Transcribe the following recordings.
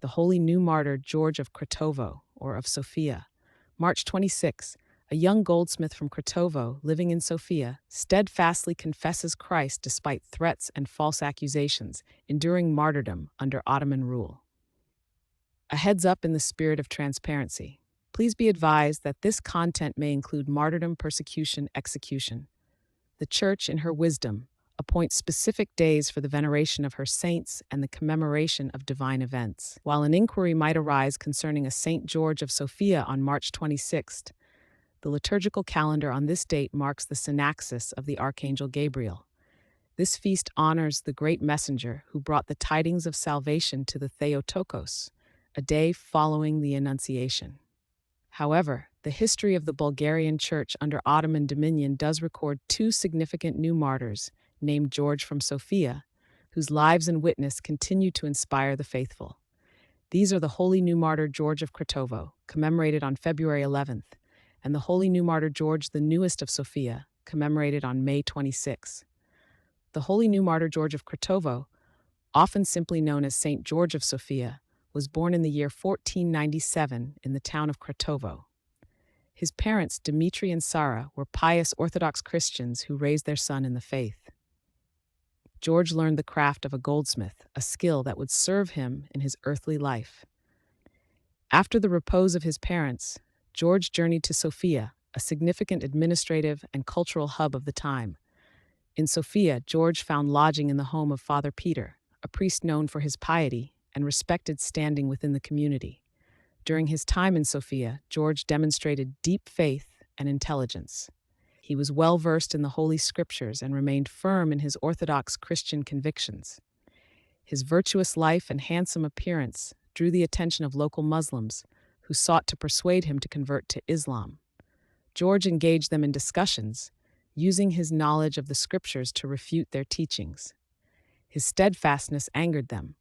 the holy new martyr George of Kratovo, or of Sofia. March 26, a young goldsmith from Kratovo, living in Sofia, steadfastly confesses Christ despite threats and false accusations, enduring martyrdom under Ottoman rule. A heads up in the spirit of transparency. Please be advised that this content may include martyrdom, persecution, execution. The Church, in her wisdom, appoints specific days for the veneration of her saints and the commemoration of divine events. While an inquiry might arise concerning a Saint George of Sofia on March 26th, the liturgical calendar on this date marks the synaxis of the Archangel Gabriel. This feast honors the great messenger who brought the tidings of salvation to the Theotokos, a day following the Annunciation. However, the history of the Bulgarian Church under Ottoman dominion does record two significant new martyrs, named George from Sofia, whose lives and witness continue to inspire the faithful. These are the Holy New Martyr George of Kratovo, commemorated on February 11th, and the Holy New Martyr George the Newest of Sofia, commemorated on May 26. The Holy New Martyr George of Kratovo, often simply known as Saint George of Sofia, was born in the year 1497 in the town of Kratovo. His parents, Dmitri and Sara, were pious Orthodox Christians who raised their son in the faith. George learned the craft of a goldsmith, a skill that would serve him in his earthly life. After the repose of his parents, George journeyed to Sofia, a significant administrative and cultural hub of the time. In Sofia, George found lodging in the home of Father Peter, a priest known for his piety and respected standing within the community. During his time in Sofia, George demonstrated deep faith and intelligence. He was well versed in the Holy Scriptures and remained firm in his Orthodox Christian convictions. His virtuous life and handsome appearance drew the attention of local Muslims, who sought to persuade him to convert to Islam. George engaged them in discussions, using his knowledge of the Scriptures to refute their teachings. His steadfastness angered them,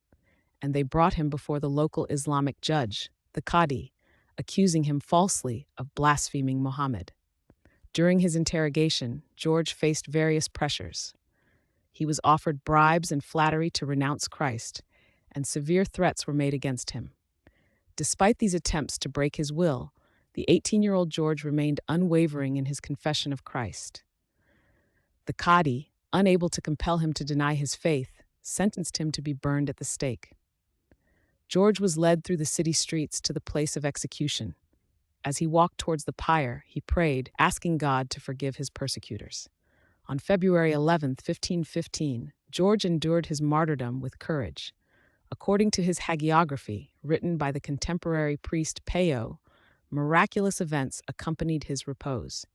and they brought him before the local Islamic judge, the Qadi, accusing him falsely of blaspheming Muhammad. During his interrogation, George faced various pressures. He was offered bribes and flattery to renounce Christ, and severe threats were made against him. Despite these attempts to break his will, the 18-year-old George remained unwavering in his confession of Christ. The Qadi, unable to compel him to deny his faith, sentenced him to be burned at the stake. George was led through the city streets to the place of execution. As he walked towards the pyre, he prayed, asking God to forgive his persecutors. On February 11, 1515, George endured his martyrdom with courage. According to his hagiography, written by the contemporary priest Peo, miraculous events accompanied his repose.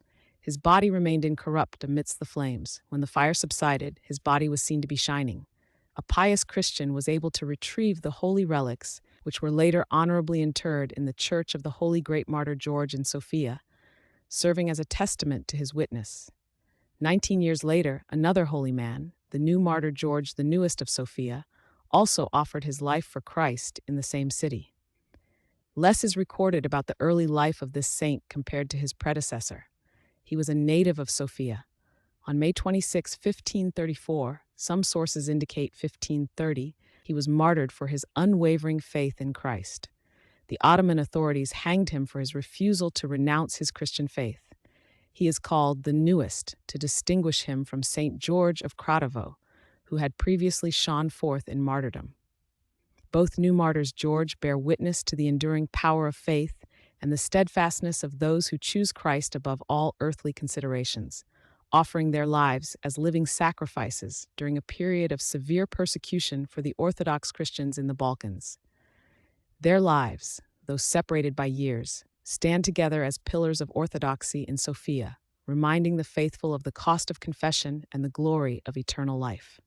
His body remained incorrupt amidst the flames. When the fire subsided, his body was seen to be shining. A pious Christian was able to retrieve the holy relics, which were later honorably interred in the Church of the Holy Great Martyr George in Sofia, serving as a testament to his witness. 19 years later, another holy man, the new martyr George the Newest of Sofia, also offered his life for Christ in the same city. Less is recorded about the early life of this saint compared to his predecessor. He was a native of Sofia. On May 26, 1534, some sources indicate 1530, he was martyred for his unwavering faith in Christ. The Ottoman authorities hanged him for his refusal to renounce his Christian faith. He is called the Newest to distinguish him from Saint George of Kratovo, who had previously shone forth in martyrdom. Both new martyrs George bear witness to the enduring power of faith and the steadfastness of those who choose Christ above all earthly considerations, offering their lives as living sacrifices during a period of severe persecution for the Orthodox Christians in the Balkans. Their lives, though separated by years, stand together as pillars of orthodoxy in Sofia, reminding the faithful of the cost of confession and the glory of eternal life.